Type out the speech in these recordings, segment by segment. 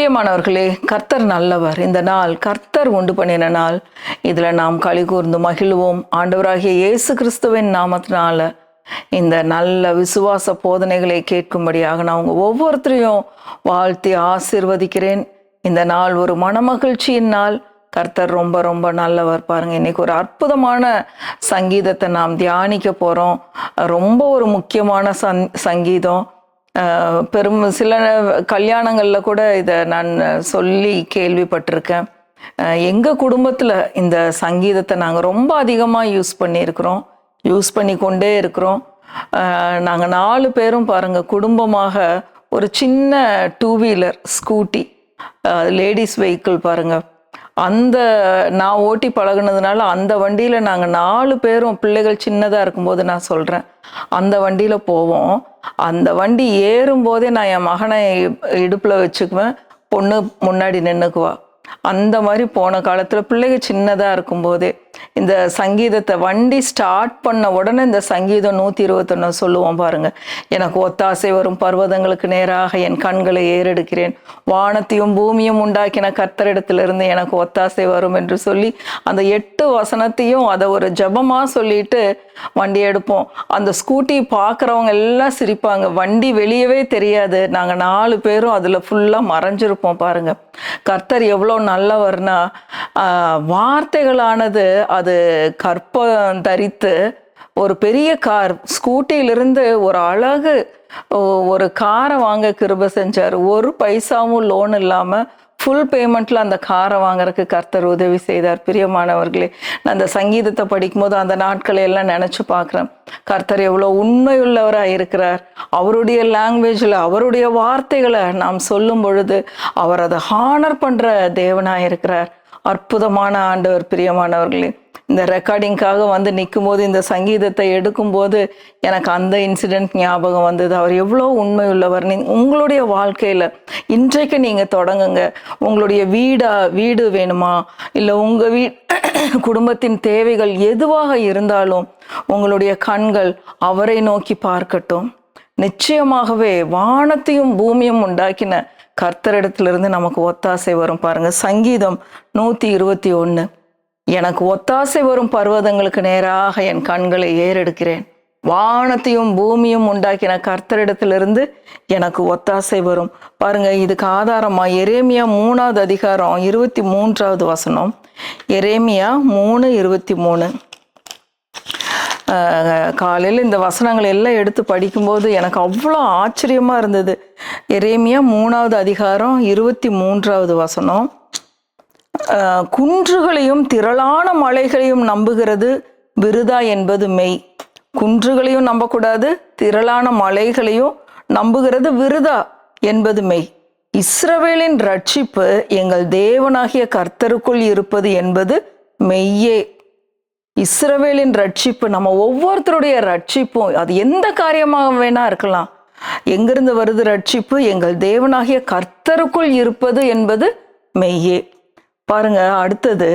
பிரியமானவர்களே, கர்த்தர் நல்லவர். இந்த நாள் கர்த்தர் உண்டு பண்ணின நாள். இதுல நாம் களி கூர்ந்து மகிழ்வோம். ஆண்டவராகிய இயேசு கிறிஸ்துவின் நாமத்தினால இந்த நல்ல விசுவாச போதனைகளை கேட்கும்படியாக நான் உங்க ஒவ்வொருத்தரையும் வாழ்த்தி ஆசீர்வதிக்கிறேன். இந்த நாள் ஒரு மனமகிழ்ச்சியின் நாள். கர்த்தர் ரொம்ப ரொம்ப நல்லவர். பாருங்க, இன்னைக்கு ஒரு அற்புதமான சங்கீதத்தை நாம் தியானிக்க போறோம். ரொம்ப ஒரு முக்கியமான சங்கீதம். சில கல்யாணங்களில் கூட இதை நான் சொல்லி கேள்விப்பட்டிருக்கேன். எங்கள் குடும்பத்தில் இந்த சங்கீதத்தை நாங்கள் ரொம்ப அதிகமாக யூஸ் பண்ணி கொண்டே இருக்கிறோம். நாங்கள் 4 பேரும் பாருங்கள், குடும்பமாக ஒரு சின்ன 2 வீலர் ஸ்கூட்டி, லேடிஸ் வெஹிக்கிள் பாருங்கள், அந்த நான் ஓட்டி பழகுனதுனால அந்த வண்டியில் நாங்கள் 4 பேரும், பிள்ளைகள் சின்னதாக இருக்கும்போது நான் சொல்கிறேன், அந்த வண்டியில் போவோம். அந்த வண்டி ஏறும்போதே நான் என் மகனை இடுப்பில் வச்சுக்குவேன், பொண்ணு முன்னாடி நின்றுக்குவா. அந்த மாதிரி போன காலத்தில் பிள்ளைகள் சின்னதாக இருக்கும்போதே இந்த சங்கீதத்தை வண்டி ஸ்டார்ட் பண்ண உடனே இந்த சங்கீதம் 121 சொல்லுவோம் பாருங்க. எனக்கு ஒத்தாசை வரும் பர்வதங்களுக்கு நேராக என் கண்களை ஏறெடுக்கிறேன், வானத்தையும் பூமியும் உண்டாக்கின கர்த்தரிடத்திலிருந்து எனக்கு ஒத்தாசை வரும் என்று சொல்லி அந்த 8 வசனத்தையும் அதை ஒரு ஜபமாக சொல்லிட்டு வண்டி எடுப்போம். அந்த ஸ்கூட்டி பார்க்குறவங்க எல்லாம் சிரிப்பாங்க. வண்டி வெளியவே தெரியாது, நாங்கள் 4 பேரும் அதில் ஃபுல்லாக மறைஞ்சிருப்போம். பாருங்க, கர்த்தர் எவ்வளோ நல்லவர்னா, வார்த்தைகளானது அது கற்பம் தரித்து ஒரு பெரிய கார், ஸ்கூட்டியிலிருந்து ஒரு அழகு ஒரு காரை வாங்க கிருபை செஞ்சார். ஒரு பைசாவும் லோன் இல்லாமல் ஃபுல் பேமெண்ட்டில் அந்த காரை வாங்குறதுக்கு கர்த்தர் உதவி செய்தார். பிரியமானவர்களே, நான் அந்த சங்கீதத்தை படிக்கும்போது அந்த நாட்களை எல்லாம் நினச்சி பார்க்குறேன். கர்த்தர் எவ்வளோ உண்மையுள்ளவராக இருக்கிறார். அவருடைய லாங்குவேஜில் அவருடைய வார்த்தைகளை நாம் சொல்லும் பொழுது அவர் அதை ஹானர் பண்ணுற தேவனாக இருக்கிறார். அற்புதமான ஆண்டவர். பிரியமானவர்களே, இந்த ரெக்கார்டிங்காக வந்து நிற்கும் போது இந்த சங்கீதத்தை எடுக்கும்போது எனக்கு அந்த இன்சிடெண்ட் ஞாபகம் வந்தது. அவர் எவ்வளோ உண்மையுள்ளவர். உங்களுடைய வாழ்க்கையில் இன்றைக்கு நீங்கள் தொடங்குங்க. உங்களுடைய வீடு வேணுமா, இல்லை உங்கள் குடும்பத்தின் தேவைகள் எதுவாக இருந்தாலும் உங்களுடைய கண்கள் அவரை நோக்கி பார்க்கட்டும். நிச்சயமாகவே வானத்தையும் பூமியும் உண்டாக்கின கர்த்தரிடத்திலிருந்து நமக்கு ஒத்தாசை வரும். பாருங்க, சங்கீதம் 121, எனக்கு ஒத்தாசை வரும் பர்வதங்களுக்கு நேராக என் கண்களை ஏறெடுக்கிறேன், வானத்தையும் பூமியும் உண்டாக்கின கர்த்தரிடத்திலிருந்து எனக்கு ஒத்தாசை வரும். பாருங்க, இதுக்கு ஆதாரமா எரேமியா 3வது அதிகாரம் 23வது வசனம். எரேமியா 3:23. காலையில் இந்த வசனங்கள் எல்லாம் எடுத்து படிக்கும்போது எனக்கு அவ்வளோ ஆச்சரியமாக இருந்தது. எரேமியா 3வது அதிகாரம் 23வது வசனம். குன்றுகளையும் திரளான மலைகளையும் நம்புகிறது விருதா என்பது மெய். குன்றுகளையும் நம்பக்கூடாது, திரளான மலைகளையும் நம்புகிறது விருதா என்பது மெய். இஸ்ரவேலின் ரட்சிப்பு எங்கள் தேவனாகிய கர்த்தருக்குள் இருப்பது என்பது மெய்யே. இஸ்ரவேலின் ரட்சிப்பு, நம்ம ஒவ்வொருத்தருடைய ரட்சிப்பும் அது எந்த காரியமாக வேணா இருக்கலாம். எங்கிருந்து வருது ரட்சிப்பு? எங்கள் தேவனாகிய கர்த்தருக்குள் இருப்பது என்பது மெய்யே. பாருங்க, அடுத்தது,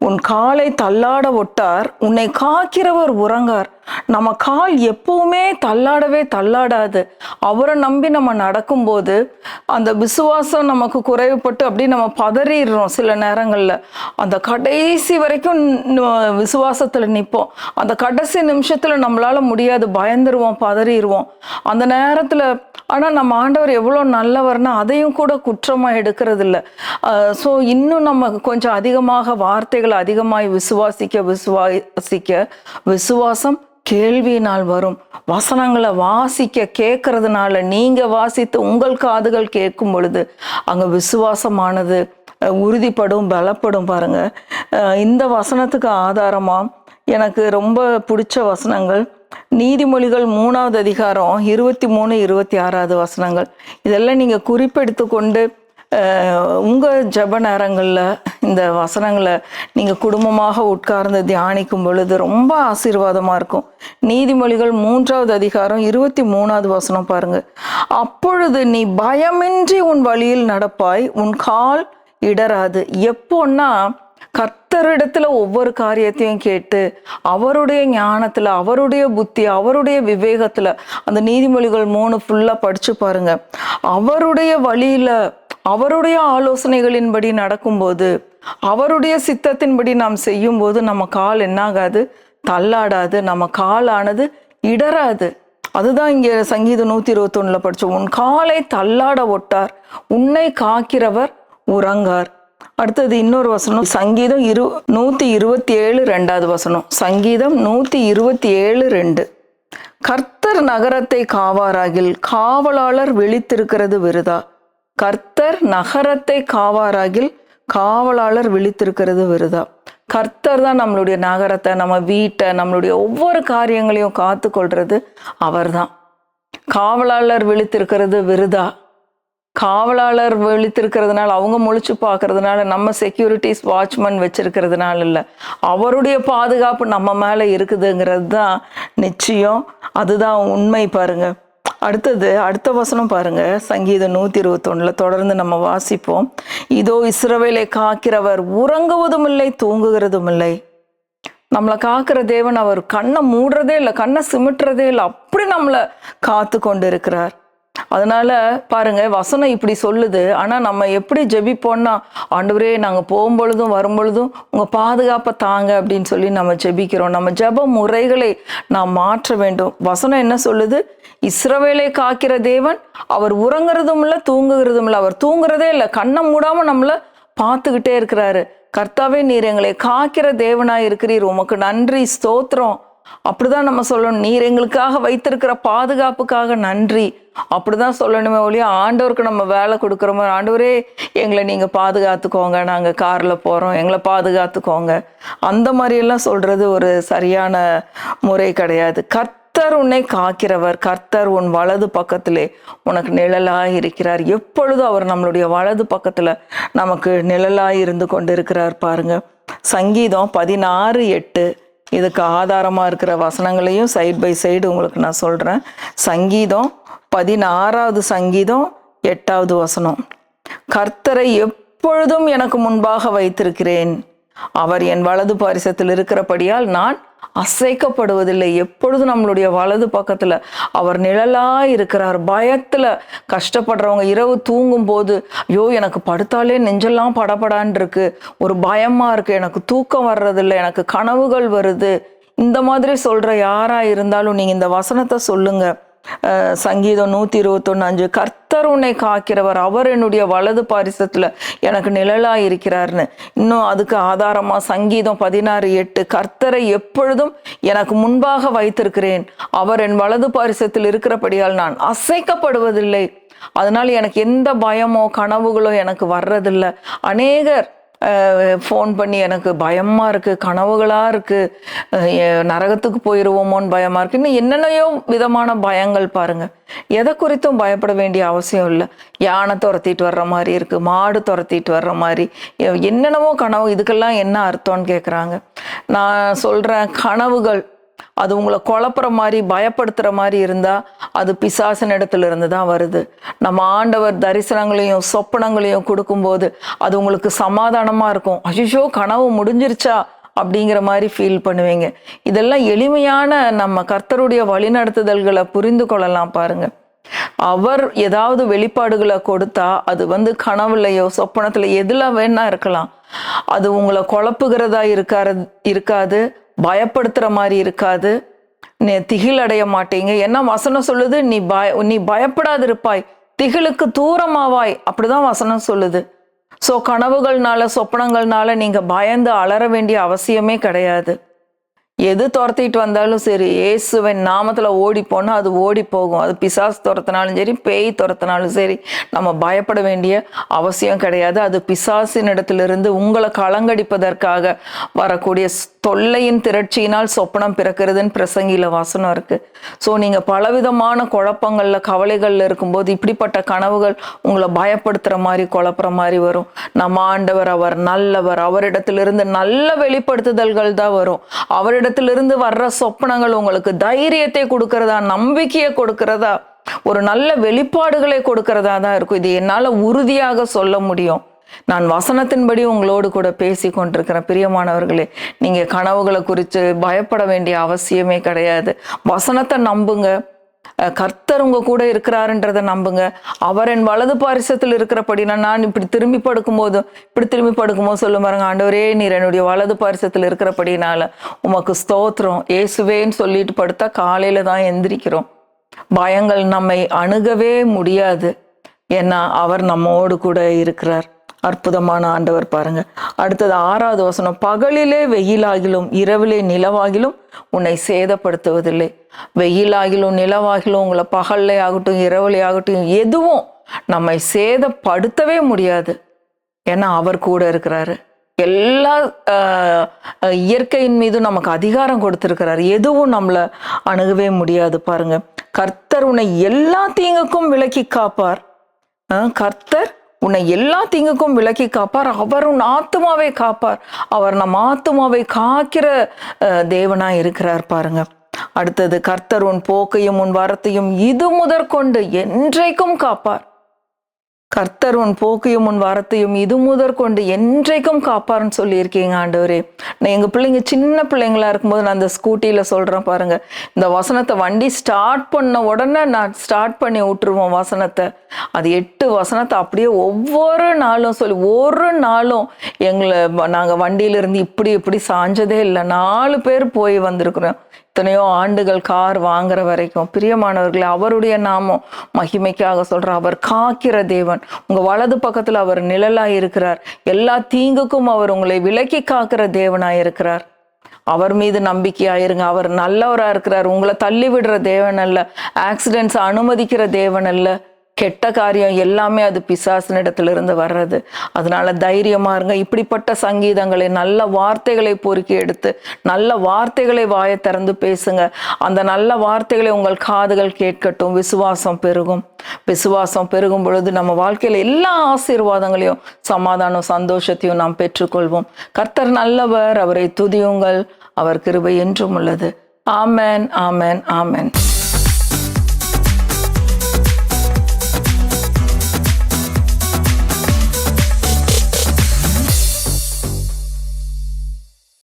உன் காலை தள்ளாட ஒட்டார், உன்னை காக்கிறவர் உறங்கார். நம்ம கால் எப்பவுமே தள்ளாடாது. அவரை நம்பி நம்ம நடக்கும்போது அந்த விசுவாசம் நமக்கு குறைவுபட்டு அப்படியே நம்ம பதறிடுறோம். சில நேரங்களில் அந்த கடைசி வரைக்கும் விசுவாசத்தில் நிற்போம். அந்த கடைசி நிமிஷத்தில் நம்மளால முடியாது, பயந்துருவோம், பதறிடுவோம். அந்த நேரத்தில் ஆனால் நம்ம ஆண்டவர் எவ்வளோ நல்லவர்னா அதையும் கூட குற்றமாக எடுக்கிறது இல்லை. ஸோ இன்னும் நம்ம கொஞ்சம் அதிகமாக வார்த்தைகளை அதிகமாக விசுவாசிக்க விசுவாசம் கேள்வியினால் வரும். வசனங்களை கேட்கறதுனால நீங்கள் வாசித்து உங்கள் காதுகள் கேட்கும் பொழுது அங்கே விசுவாசமானது உறுதிப்படும், பலப்படும். பாருங்க, இந்த வசனத்துக்கு ஆதாரமா எனக்கு ரொம்ப பிடிச்ச வசனங்கள் நீதிமொழிகள் 3வது அதிகாரம் 23, 26வது வசனங்கள். இதெல்லாம் நீங்கள் குறிப்பெடுத்து கொண்டு உங்கள் ஜப நேரங்களில் இந்த வசனங்களை நீங்கள் குடும்பமாக உட்கார்ந்து தியானிக்கும் பொழுது ரொம்ப ஆசீர்வாதமாக இருக்கும். நீதிமொழிகள் 3வது அதிகாரம் 23வது வசனம் பாருங்க. அப்பொழுது நீ பயமின்றி உன் வழியில் நடப்பாய், உன் கால் இடராது. எப்போன்னா கர்த்தரிடத்துல ஒவ்வொரு காரியத்தையும் கேட்டு அவருடைய ஞானத்துல, அவருடைய புத்தி, அவருடைய விவேகத்துல, அந்த நீதிமொழிகள் 3 ஃபுல்லா படிச்சு பாருங்க. அவருடைய வழியில அவருடைய ஆலோசனைகளின்படி நடக்கும்போது, அவருடைய சித்தத்தின்படி நாம் செய்யும்போது நம்ம கால் என்னாகாது, தள்ளாடாது, நம்ம காலானது இடராது. அதுதான் இங்கே சங்கீதம் 121 படிச்சோம். உன் காலை தள்ளாட ஒட்டார், உன்னை காக்கிறவர் உறங்கார். அடுத்தது இன்னொரு வசனம், சங்கீதம் 127 2வது வசனம். சங்கீதம் 127:2. கர்த்தர் நகரத்தை காவாராகில் காவலாளர் விழித்திருக்கிறது விருதா. கர்த்தர் நகரத்தை காவாராகில் காவலாளர் விழித்திருக்கிறது விருதா. கர்த்தர் தான் நம்மளுடைய நகரத்தை, நம்ம வீட்டை, நம்மளுடைய ஒவ்வொரு காரியங்களையும் காத்து கொள்றது அவர் தான். காவலாளர் விழித்திருக்கிறது விருதா. காவலாளர் விழித்திருக்கிறதுனால, அவங்க முழிச்சு பார்க்கறதுனால, நம்ம செக்யூரிட்டிஸ் வாட்ச்மேன் வச்சிருக்கிறதுனால இல்லை, அவருடைய பாதுகாப்பு நம்ம மேலே இருக்குதுங்கிறது தான் நிச்சயம். அதுதான் உண்மை. பாருங்க, அடுத்த வசனம் பாருங்க. சங்கீதம் 121 தொடர்ந்து நம்ம வாசிப்போம். இதோ இஸ்ரவேலை காக்கிறவர் உறங்குவதும் இல்லை, தூங்குகிறதும் இல்லை. நம்மளை காக்கிற தேவன் அவர் கண்ணை மூடுறதே இல்லை, கண்ணை சிமிட்டுறதே இல்லை, அப்படி நம்மளை காத்து கொண்டு இருக்கிறார். அதனால பாருங்க, வசனம் இப்படி சொல்லுது. ஆனா நம்ம எப்படி ஜெபிப்போம்னா, ஆண்டவரே நாங்க போகும்பொழுதும் வரும்பொழுதும் உங்க பாதுகாப்பை தாங்க அப்படின்னு சொல்லி நம்ம ஜெபிக்கிறோம். நம்ம ஜெப முறைகளை நாம் மாற்ற வேண்டும். வசனம் என்ன சொல்லுது? இஸ்ரவேலை காக்கிற தேவன் அவர் உறங்குறதும் இல்லை, தூங்குகிறதும் இல்லை. அவர் தூங்குறதே இல்லை, கண்ணை மூடாம நம்மள பார்த்துக்கிட்டே இருக்கிறாரு. கர்த்தாவே, நீர் எங்களை காக்கிற தேவனாய் இருக்கிறீர், உமக்கு நன்றி, ஸ்தோத்திரம். அப்படிதான் நம்ம சொல்லணும். நீர் எங்களுக்காக வைத்திருக்கிற பாதுகாப்புக்காக நன்றி, அப்படிதான் சொல்லணுமே ஒழிய ஆண்டவருக்கு நம்ம வேலை கொடுக்குற மாதிரி, ஆண்டவரே எங்களை நீங்க பாதுகாத்துக்கோங்க, நாங்க கார்ல போறோம், எங்களை பாதுகாத்துக்கோங்க, அந்த மாதிரி எல்லாம் சொல்றது ஒரு சரியான முறை கிடையாது. கர்த்தர் உன்னை காக்கிறவர், கர்த்தர் உன் வலது பக்கத்திலே உனக்கு நிழலாய் இருக்கிறார். எப்பொழுதும் அவர் நம்மளுடைய வலது பக்கத்துல நமக்கு நிழலாய் இருந்து கொண்டு இருக்கிறார். பாருங்க, சங்கீதம் 16:8 இதுக்கு ஆதாரமா இருக்கிற வசனங்களையும் சைட் பை சைடு உங்களுக்கு நான் சொல்றேன். சங்கீதம் 16வது சங்கீதம் 8வது வசனம். கர்த்தரை எப்பொழுதும் எனக்கு முன்பாக வைத்திருக்கிறேன், அவர் என் வலது பாரிசத்தில் இருக்கிறபடியால் நான் அசைக்கப்படுவதில்லை. எப்பொழுதும் நம்மளுடைய வலது பக்கத்துல அவர் நிழலாய் இருக்கிறார். பயத்துல கஷ்டப்படுறவங்க இரவு தூங்கும் போது, ஐயோ எனக்கு படுத்தாலே நெஞ்செல்லாம் படபடான்னு இருக்கு, ஒரு பயமா இருக்கு, எனக்கு தூக்கம் வர்றதில்லை, எனக்கு கனவுகள் வருது, இந்த மாதிரி சொல்ற யாரா இருந்தாலும் நீங்க இந்த வசனத்தை சொல்லுங்க. சங்கீதம் 121:5. கர்த்தர் உன்னை காக்கிறவர், அவர் என்னுடைய வலது பாரிசத்துல எனக்கு நிழலா இருக்கிறார்னு. இன்னும் அதுக்கு ஆதாரமா சங்கீதம் 16:8. கர்த்தரை எப்பொழுதும் எனக்கு முன்பாக வைத்திருக்கிறேன், அவர் என் வலது பாரிசத்தில் இருக்கிறபடியால் நான் அசைக்கப்படுவதில்லை. அதனால எனக்கு எந்த பயமோ கனவுகளோ எனக்கு வர்றதில்லை. அநேகர் ஃபோன் பண்ணி எனக்கு பயமா இருக்கு, கனவுகளா இருக்கு, நரகத்துக்கு போயிடுவோமோன்னு பயமா இருக்கு, இன்னும் என்னென்னையோ விதமான பயங்கள். பாருங்க, எதை குறித்தும் பயப்பட வேண்டிய அவசியம் இல்லை. யானை துரத்திட்டு வர்ற மாதிரி இருக்கு, மாடு துரத்திட்டு வர்ற மாதிரி, என்னென்னவோ கனவு. இதுக்கெல்லாம் என்ன அர்த்தம்னு கேட்குறாங்க. நான் சொல்றேன், கனவுகள் அது உங்களை குழப்புற மாதிரி பயப்படுத்துற மாதிரி இருந்தா அது பிசாசின் இடத்துல இருந்து தான் வருது. நம்ம ஆண்டவர் தரிசனங்களையும் சொப்பனங்களையும் கொடுக்கும்போது அது உங்களுக்கு சமாதானமா இருக்கும். அய்யோ கனவு முடிஞ்சிருச்சா அப்படிங்கிற மாதிரி ஃபீல் பண்ணுவீங்க. இதெல்லாம் எளிமையான நம்ம கர்த்தருடைய வழிநடத்துதல்களை புரிந்து கொள்ளலாம். பாருங்க, அவர் ஏதாவது வெளிப்பாடுகளை கொடுத்தா அது கனவுலையோ சொப்பனத்துல எதுல வேணா இருக்கலாம். அது உங்களை குழப்புகிறதா இருக்காது, பயப்படுத்துற மாதிரி இருக்காது, திகில் அடைய மாட்டீங்க. என்ன வசனம் சொல்லுது? நீ பயப்படாதிருப்பாய், திகிலுக்கு தூரமாவாய், அப்படிதான் வசனம் சொல்லுது. ஸோ கனவுகள்னால சொப்பனங்கள்னால நீங்க பயந்து அலற வேண்டிய அவசியமே கிடையாது. எது துரத்திட்டு வந்தாலும் சரி, இயேசுவின் நாமத்துல ஓடி போனா அது ஓடி போகும். அது பிசாசு துரத்தினாலும் சரி, பேய் துரத்தினாலும் சரி, நம்ம பயப்பட வேண்டிய அவசியம் கிடையாது. அது பிசாசின் இடத்திலிருந்து உங்களை கலங்கடிப்பதற்காக வரக்கூடிய தொல்லையின் திரட்சியினால் சொப்பனம் பிறக்கிறதுன்னு பிரசங்கியில வசனம் இருக்கு. ஸோ நீங்க பலவிதமான குழப்பங்கள்ல கவலைகள்ல இருக்கும்போது இப்படிப்பட்ட கனவுகள் உங்களை பயப்படுத்துற மாதிரி குழப்புற மாதிரி வரும். நம்ம ஆண்டவர் அவர் நல்லவர், அவரிடத்திலிருந்து நல்ல வெளிப்படுத்துதல்கள் தான் வரும். அவரிடத்திலிருந்து வர்ற சொப்பனங்கள் உங்களுக்கு தைரியத்தை கொடுக்கறதா, நம்பிக்கையை கொடுக்கறதா, ஒரு நல்ல வெளிப்பாடுகளை கொடுக்கறதா தான் இருக்கும். இது என்னால உறுதியாக சொல்ல முடியும். நான் வசனத்தின்படி உங்களோடு கூட பேசி கொண்டிருக்கிறேன். பிரியமானவர்களே, நீங்க கனவுகளை குறித்து பயப்பட வேண்டிய அவசியமே கிடையாது. வசனத்தை நம்புங்க. கர்த்தர் உங்க கூட இருக்கிறாருன்றதை நம்புங்க. அவர் என் வலது பாரிசத்தில் இருக்கிறபடினா, நான் இப்படி திரும்பி படுக்கும்போது சொல்லும் பாருங்க, ஆண்டவரே நீர் என்னுடைய வலது பாரிசத்தில் இருக்கிறபடினால உமக்கு ஸ்தோத்திரம் இயேசுவேன்னு சொல்லிட்டு படுத்தா காலையில தான் எந்திரிக்கிறோம். பயங்கள் நம்மை அணுகவே முடியாது. ஏன்னா அவர் நம்மோடு கூட இருக்கிறார். அற்புதமான ஆண்டவர் பாருங்க. அடுத்தது 6வது வசனம், பகலிலே வெயிலாகிலும் இரவிலே நிலவாகிலும் உன்னை சேதப்படுத்துவதில்லை. வெயிலாகிலும் நிலவாகிலும் உங்களை பகல்லே ஆகட்டும் இரவுலே ஆகட்டும் எதுவும் நம்மை சேதப்படுத்தவே முடியாது. ஏன்னா அவர் கூட இருக்கிறாரு. எல்லா இயற்கையின் மீது நமக்கு அதிகாரம் கொடுத்திருக்கிறார். எதுவும் நம்மளை அணுகவே முடியாது. பாருங்க, கர்த்தர் உன்னை எல்லா தீங்குக்கும் விலக்கி காப்பார். கர்த்தர் உன்னை எல்லா தீங்குக்கும் விலக்கி காப்பார். அவர் உன் ஆத்துமாவை காப்பார். அவர் நம் ஆத்துமாவை காக்கிற தேவனா இருக்கிறார். பாருங்க, அடுத்தது, கர்த்தர் உன் போக்கையும் உன் வரத்தையும் இது முதற்கொண்டு என்றைக்கும் காப்பார். கர்த்தர் உன் போக்கையும் உன் வரத்தையும் இது முதற்கொண்டு என்றைக்கும் காப்பாருன்னு சொல்லியிருக்கீங்க ஆண்டவரே. நான் எங்கள் பிள்ளைங்க சின்ன பிள்ளைங்களா இருக்கும்போது நான் அந்த ஸ்கூட்டியில் சொல்கிறேன் பாருங்க, இந்த வசனத்தை வண்டி ஸ்டார்ட் பண்ண உடனே நான் ஸ்டார்ட் பண்ணி விட்டுருவோம் வசனத்தை. அது 8 வசனத்தை அப்படியே ஒவ்வொரு நாளும் சொல்லி, ஒரு நாளும் நாங்கள் வண்டியிலிருந்து இப்படி சாஞ்சதே இல்லை. 4 பேர் போய் வந்திருக்கிறோம். எத்தனையோ ஆண்டுகள் கார் வாங்குற வரைக்கும். பிரியமானவர்களே, அவருடைய நாமம் மகிமைக்காக சொல்ற, அவர் காக்கிற தேவன். உங்க வலது பக்கத்துல அவர் நிழலாய் இருக்கிறார். எல்லா தீங்குக்கும் அவர் உங்களை விலக்கி காக்கிற தேவனாய் இருக்கிறார். அவர் மீது நம்பிக்கையாயிருங்க. அவர் நல்லவரா இருக்கிறார். உங்களை தள்ளி விடுற தேவன் அல்ல. ஆக்சிடென்ட்ஸ் அனுமதிக்கிற தேவன் அல்ல. கெட்ட காரியம் எல்லாமே அது பிசாசினிடத்திலிருந்து வர்றது. அதனால தைரியமா இருங்க. இப்படிப்பட்ட சங்கீதங்களை, நல்ல வார்த்தைகளை பொறுக்கி எடுத்து நல்ல வார்த்தைகளை வாயை திறந்து பேசுங்க. அந்த நல்ல வார்த்தைகளை உங்கள் காதுகள் கேட்கட்டும். விசுவாசம் பெருகும். விசுவாசம் பெருகும் பொழுது நம்ம வாழ்க்கையில எல்லா ஆசீர்வாதங்களையும் சமாதானம் சந்தோஷத்தையும் நாம் பெற்றுக்கொள்வோம். கர்த்தர் நல்லவர், அவரை துதியுங்கள், அவர் கிருபை என்றும் உள்ளது. ஆமென், ஆமென், ஆமென்.